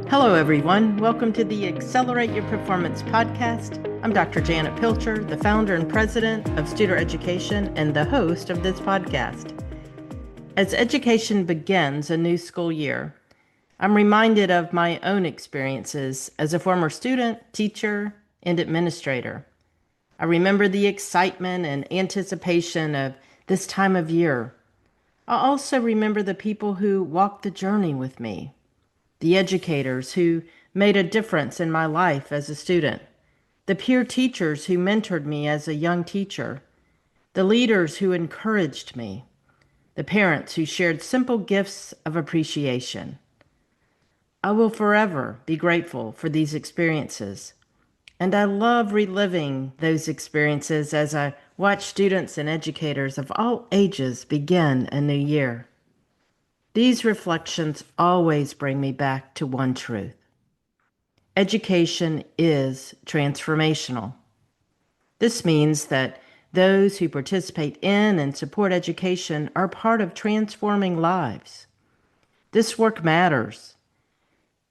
Hello, everyone. Welcome to the Accelerate Your Performance podcast. I'm Dr. Janet Pilcher, the founder and president of Studer Education and the host of this podcast. As education begins a new school year, I'm reminded of my own experiences as a former student, teacher, and administrator. I remember the excitement and anticipation of this time of year. I also remember the people who walked the journey with me, the educators who made a difference in my life as a student, the peer teachers who mentored me as a young teacher, the leaders who encouraged me, the parents who shared simple gifts of appreciation. I will forever be grateful for these experiences, and I love reliving those experiences as I watch students and educators of all ages begin a new year. These reflections always bring me back to one truth. Education is transformational. This means that those who participate in and support education are part of transforming lives. This work matters,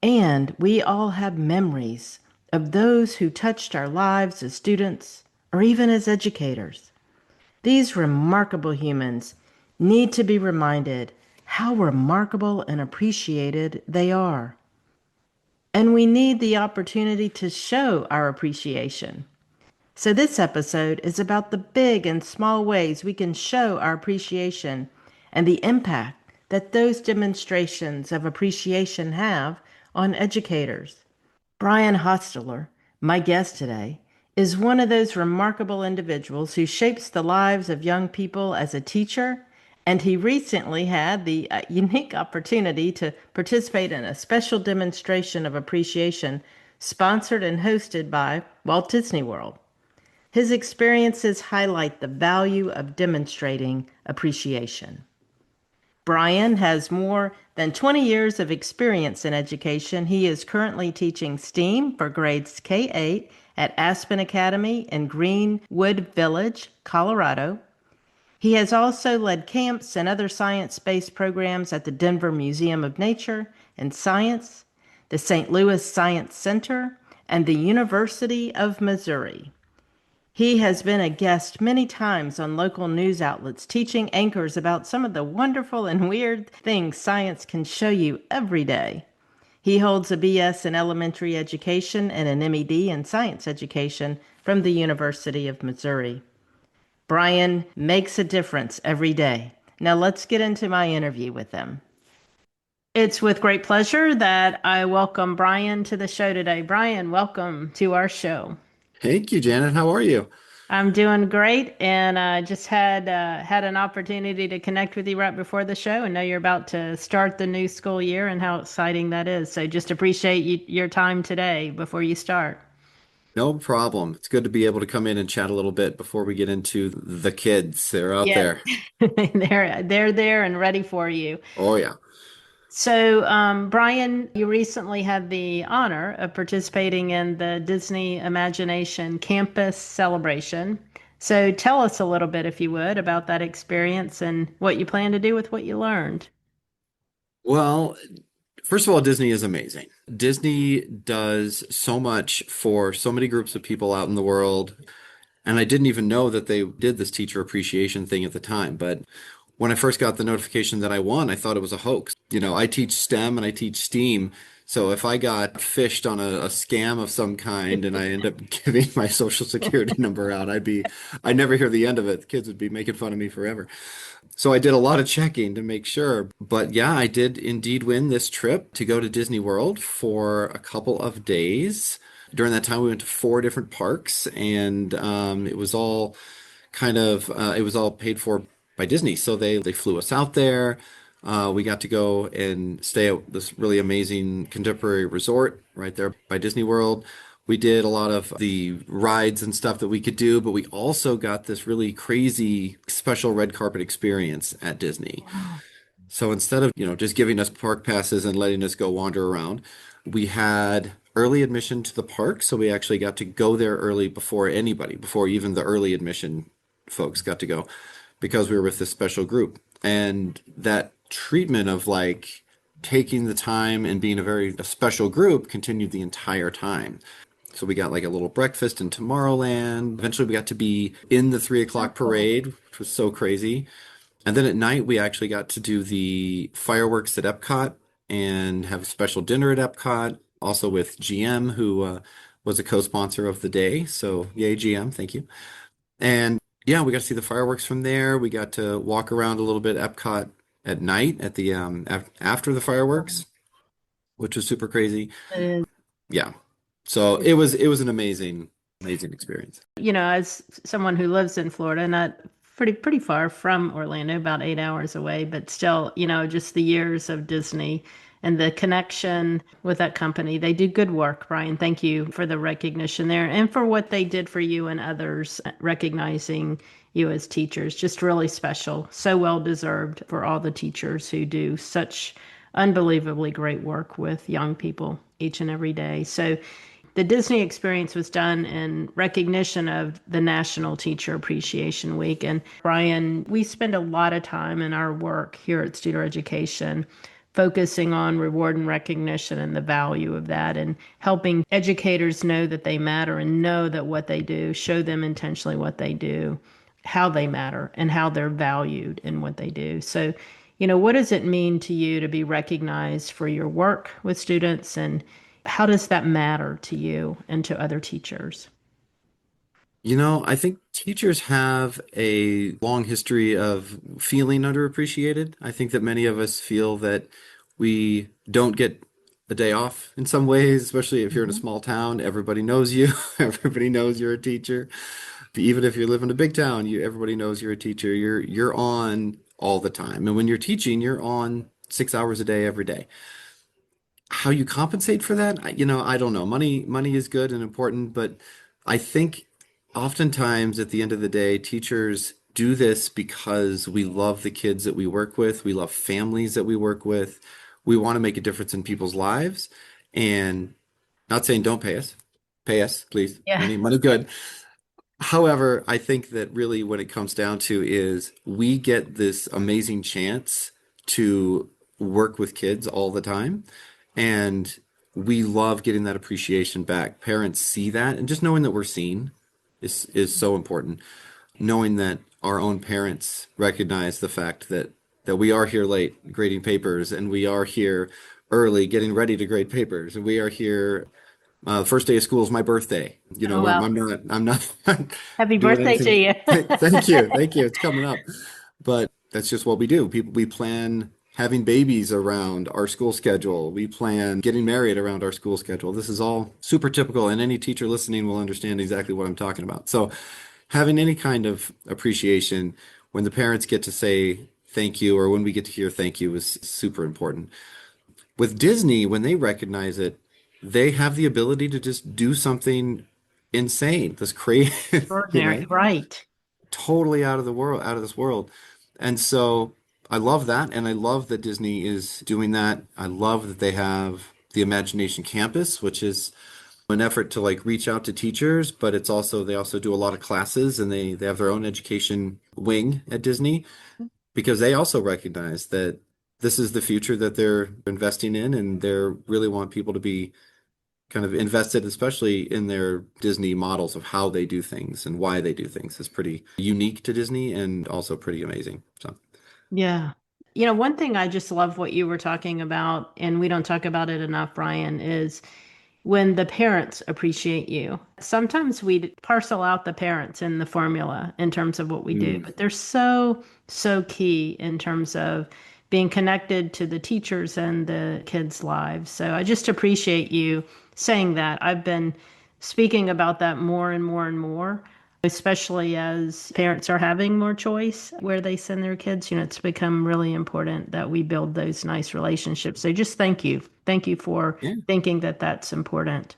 and we all have memories of those who touched our lives as students or even as educators. These remarkable humans need to be reminded how remarkable and appreciated they are. And we need the opportunity to show our appreciation. So this episode is about the big and small ways we can show our appreciation and the impact that those demonstrations of appreciation have on educators. Brian Hostetler, my guest today, is one of those remarkable individuals who shapes the lives of young people as a teacher, and he recently had the unique opportunity to participate in a special demonstration of appreciation sponsored and hosted by Walt Disney World. His experiences highlight the value of demonstrating appreciation. Brian has more than 20 years of experience in education. He is currently teaching STEAM for grades K-8 at Aspen Academy in Greenwood Village, Colorado. He has also led camps and other science-based programs at the Denver Museum of Nature and Science, the St. Louis Science Center, and the University of Missouri. He has been a guest many times on local news outlets, teaching anchors about some of the wonderful and weird things science can show you every day. He holds a BS in elementary education and an MED in science education from the University of Missouri. Brian makes a difference every day. Now let's get into my interview with him. It's with great pleasure that I welcome Brian to the show today. Brian, welcome to our show. Thank you, Janet. How are you? I'm doing great, and I just had an opportunity to connect with you right before the show, and know you're about to start the new school year, and how exciting that is. So just appreciate your time today before you start. No problem. It's good to be able to come in and chat a little bit before we get into the kids. They're out Yeah, there. they're there and ready for you. Oh, yeah. So, Brian, you recently had the honor of participating in the Disney Imagination Campus Celebration. So, tell us a little bit, if you would, about that experience and what you plan to do with what you learned. Well, first of all, Disney is amazing. Disney does so much for so many groups of people out in the world. And I didn't even know that they did this teacher appreciation thing at the time. But when I first got the notification that I won, I thought it was a hoax. I teach STEM and I teach STEAM. So if I got fished on a scam of some kind and I end up giving my social security number out, I'd never hear the end of it. The kids would be making fun of me forever. So I did a lot of checking to make sure. But yeah, I did indeed win this trip to go to Disney World for a couple of days. During that time, we went to four different parks, and it was all it was all paid for by Disney. So they flew us out there. We got to go and stay at this really amazing contemporary resort right there by Disney World. We did a lot of the rides and stuff that we could do, but we also got this really crazy special red carpet experience at Disney. So instead of, just giving us park passes and letting us go wander around, we had early admission to the park. So we actually got to go there early before anybody, before even the early admission folks got to go, because we were with this special group. And that treatment of like taking the time and being a special group continued the entire time. So we got like a little breakfast in Tomorrowland. Eventually, we got to be in the 3 o'clock Oh, parade, which was so crazy. And then at night, we actually got to do the fireworks at Epcot and have a special dinner at Epcot, also with GM, who was a co-sponsor of the day. So, yay, GM, thank you. And yeah, we got to see the fireworks from there. We got to walk around a little bit at Epcot at night at the after the fireworks, which was super crazy. it is. Yeah. So it was an amazing experience. As someone who lives in Florida, not pretty far from Orlando, about 8 hours away, but still, just the years of Disney and the connection with that company. They do good work, Brian. Thank you for the recognition there and for what they did for you and others, recognizing you as teachers. Just really special. So well deserved for all the teachers who do such unbelievably great work with young people each and every day. So the Disney experience was done in recognition of the National Teacher Appreciation Week. And Brian, we spend a lot of time in our work here at Studer Education focusing on reward and recognition and the value of that and helping educators know that they matter and know that what they do, show them intentionally what they do, how they matter and how they're valued in what they do. So, what does it mean to you to be recognized for your work with students, and how does that matter to you and to other teachers? I think teachers have a long history of feeling underappreciated. I think that many of us feel that we don't get a day off in some ways, especially if you're in a Mhm. small town. Everybody knows you. Everybody knows you're a teacher. Even if you live in a big town, everybody knows you're a teacher. You're on all the time. And when you're teaching, you're on 6 hours a day every day. How you compensate for that, I don't know. Money is good and important, but I think oftentimes at the end of the day, teachers do this because we love the kids that we work with. We love families that we work with. We want to make a difference in people's lives. And not saying don't pay us. Pay us, please. Yeah. Money good. However, I think that really what it comes down to is we get this amazing chance to work with kids all the time. And we love getting that appreciation back. Parents see that, and just knowing that we're seen is so important. Knowing that our own parents recognize the fact that we are here late grading papers, and we are here early getting ready to grade papers, and we are here. First day of school is my birthday. Oh, Where well, I'm not happy doing birthday to anything. you. Thank you. It's coming up, but that's just what we do. We plan having babies around our school schedule. We plan getting married around our school schedule. This is all super typical, and any teacher listening will understand exactly what I'm talking about. So, having any kind of appreciation when the parents get to say thank you, or when we get to hear thank you, is super important. With Disney, when they recognize it, they have the ability to just do something insane, this creative, Extraordinary. Right. totally out of this world. And so I love that. And I love that Disney is doing that. I love that they have the Imagination Campus, which is an effort to like reach out to teachers, but they also do a lot of classes, and they have their own education wing at Disney because they also recognize that this is the future that they're investing in, and they really want people to be kind of invested, especially in their Disney models of how they do things and why they do things. Is pretty unique to Disney and also pretty amazing. So, Yeah. One thing I just love what you were talking about, and we don't talk about it enough, Brian, is when the parents appreciate you. Sometimes we parcel out the parents in the formula in terms of what we do, mm, but they're so key in terms of being connected to the teachers and the kids' lives. So I just appreciate you saying that. I've been speaking about that more and more and more, especially as parents are having more choice where they send their kids. It's become really important that we build those nice relationships. So just thank you. Thank you for yeah. thinking that that's important.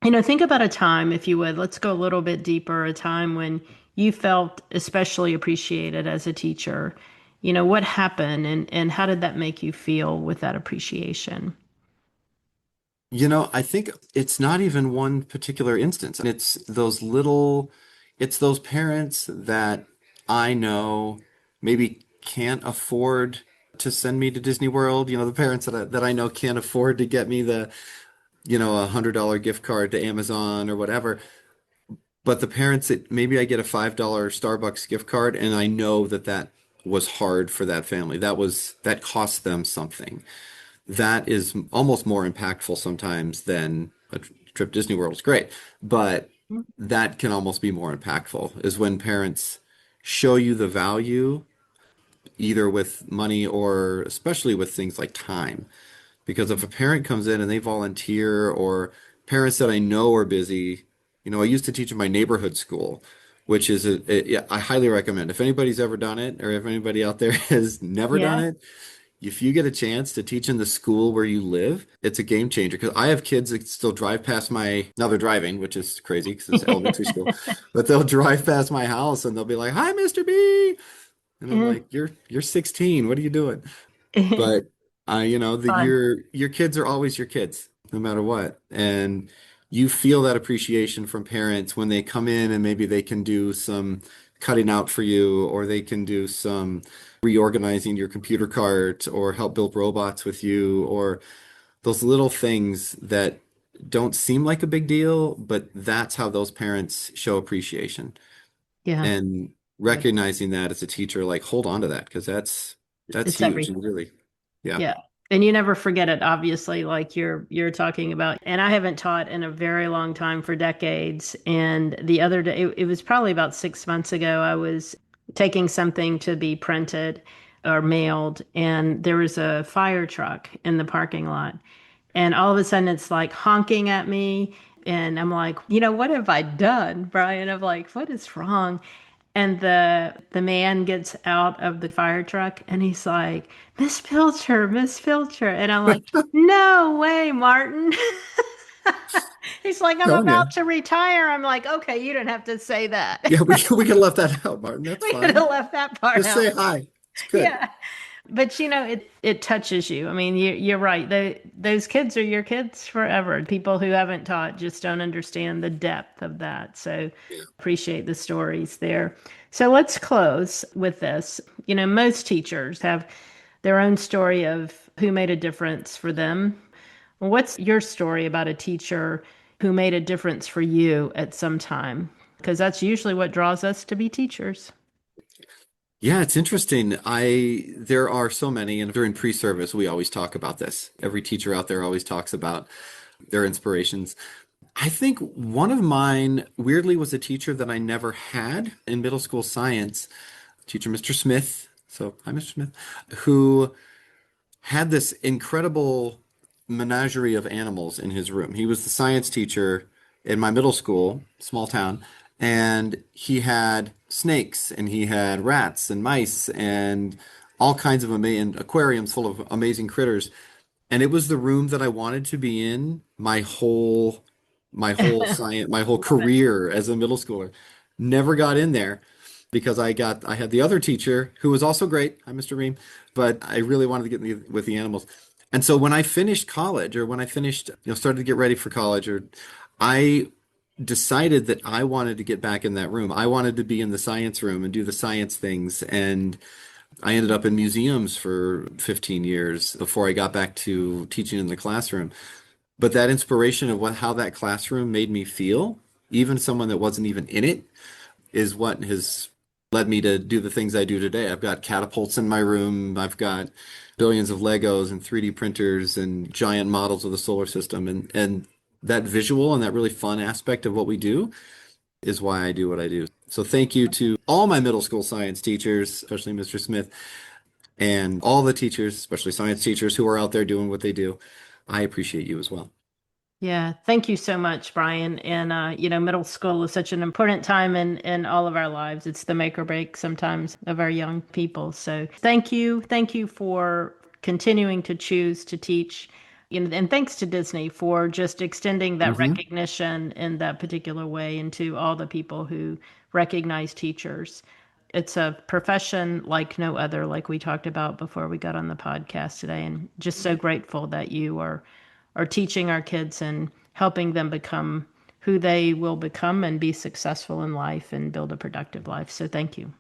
Think about a time, if you would, let's go a little bit deeper, a time when you felt especially appreciated as a teacher. What happened, and how did that make you feel with that appreciation? I think it's not even one particular instance. It's those parents that I know maybe can't afford to send me to Disney World. The parents that I know can't afford to get me $100 gift card to Amazon or whatever. But the parents that maybe I get a $5 Starbucks gift card, and I know that was hard for that family. That cost them something. That is almost more impactful sometimes than a trip to Disney World is great, but that can almost be more impactful is when parents show you the value either with money or especially with things like time. Because if a parent comes in and they volunteer, or parents that I know are busy, I used to teach in my neighborhood school, which is yeah, I highly recommend. If anybody's ever done it, or if anybody out there has never done Yeah. it, if you get a chance to teach in the school where you live, it's a game changer. Because I have kids that still drive past now they're driving, which is crazy because it's elementary school, but they'll drive past my house and they'll be like, "Hi, Mr. B," and I'm like, "You're 16. What are you doing?" But Fun. your kids are always your kids, no matter what. And you feel that appreciation from parents when they come in and maybe they can do some cutting out for you, or they can do some reorganizing your computer cart, or help build robots with you, or those little things that don't seem like a big deal, but that's how those parents show appreciation. Yeah. And Yeah. recognizing that as a teacher, like hold on to that because that's It's huge everything. and really, yeah. Yeah. And you never forget it, obviously, like you're talking about. And I haven't taught in a very long time, for decades. And the other day, it was probably about 6 months ago, I was taking something to be printed or mailed, and there was a fire truck in the parking lot. And all of a sudden it's like honking at me. And I'm like, what have I done, Brian? I'm like, what is wrong? And the man gets out of the fire truck and he's like, Miss Pilcher, Miss Pilcher. And I'm like, no way, Martin. He's like, I'm Telling about you. to retire. I'm like, okay, you don't have to say that. Yeah, we can left that out, Martin. That's We could have fine. left that part Just say out. hi. It's good. Yeah. But it touches you. I mean, you're right. Those kids are your kids forever. People who haven't taught just don't understand the depth of that. So Yeah. appreciate the stories there. So let's close with this. Most teachers have their own story of who made a difference for them. What's your story about a teacher who made a difference for you at some time? Because that's usually what draws us to be teachers. Yeah, it's interesting. There are so many, and during pre-service, we always talk about this. Every teacher out there always talks about their inspirations. I think one of mine, weirdly, was a teacher that I never had in middle school science, teacher Mr. Smith. So, hi, Mr. Smith, who had this incredible menagerie of animals in his room. He was the science teacher in my middle school, small town, and he had snakes and he had rats and mice and all kinds of amazing aquariums full of amazing critters. And it was the room that I wanted to be in my whole Love it. career as a middle schooler. Never got in there because I had the other teacher who was also great. Hi, Mr. Ream, but I really wanted to get in with the animals. And so when I finished college, or when I finished, started to get ready for college, or I decided that I wanted to get back in that room. I wanted to be in the science room and do the science things. And I ended up in museums for 15 years before I got back to teaching in the classroom. But that inspiration of how that classroom made me feel, even someone that wasn't even in it, is what has led me to do the things I do today. I've got catapults in my room. I've got billions of Legos and 3D printers and giant models of the solar system. And that visual and that really fun aspect of what we do is why I do what I do. So thank you to all my middle school science teachers, especially Mr. Smith, and all the teachers, especially science teachers who are out there doing what they do. I appreciate you as well. Yeah, thank you so much, Brian. And middle school is such an important time in all of our lives. It's the make or break sometimes of our young people. So thank you for continuing to choose to teach. And thanks to Disney for just extending that Hmm. recognition in that particular way into all the people who recognize teachers. It's a profession like no other, like we talked about before we got on the podcast today, and just so grateful that you are teaching our kids and helping them become who they will become and be successful in life and build a productive life. So thank you.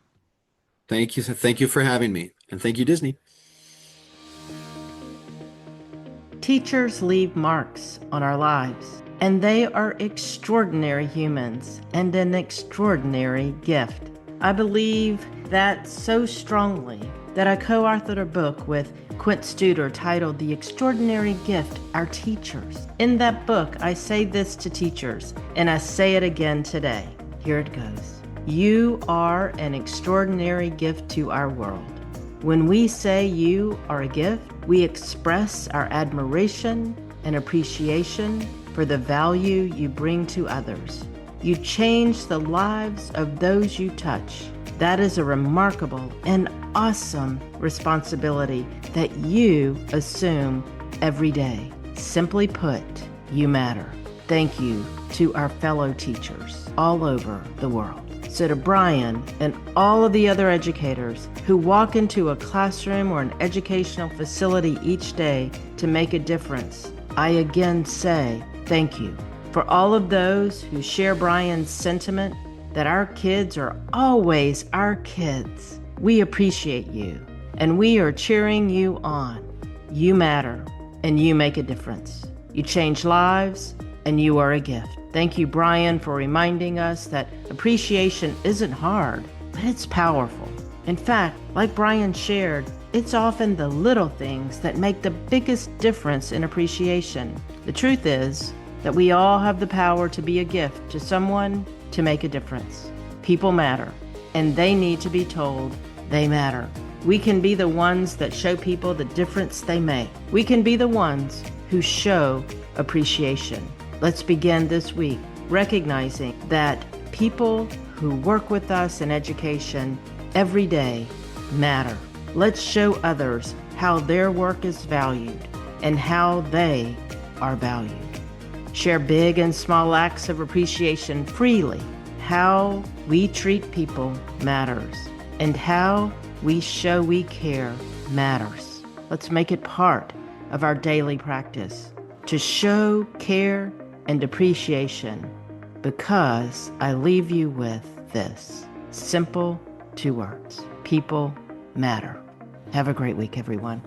Thank you. Thank you for having me. And thank you, Disney. Teachers leave marks on our lives, and they are extraordinary humans and an extraordinary gift. I believe that so strongly that I co-authored a book with Quint Studer titled The Extraordinary Gift, Our Teachers. In that book, I say this to teachers, and I say it again today. Here it goes. You are an extraordinary gift to our world. When we say you are a gift, we express our admiration and appreciation for the value you bring to others. You change the lives of those you touch. That is a remarkable and awesome responsibility that you assume every day. Simply put, you matter. Thank you to our fellow teachers all over the world. So to Brian and all of the other educators who walk into a classroom or an educational facility each day to make a difference, I again say thank you. For all of those who share Brian's sentiment that our kids are always our kids, we appreciate you and we are cheering you on. You matter and you make a difference. You change lives and you are a gift. Thank you, Brian, for reminding us that appreciation isn't hard, but it's powerful. In fact, like Brian shared, it's often the little things that make the biggest difference in appreciation. The truth is that we all have the power to be a gift to someone to make a difference. People matter, and they need to be told they matter. We can be the ones that show people the difference they make. We can be the ones who show appreciation. Let's begin this week recognizing that people who work with us in education every day matter. Let's show others how their work is valued and how they are valued. Share big and small acts of appreciation freely. How we treat people matters, and how we show we care matters. Let's make it part of our daily practice to show care and appreciation, because I leave you with this simple 2 words. People matter. Have a great week, everyone.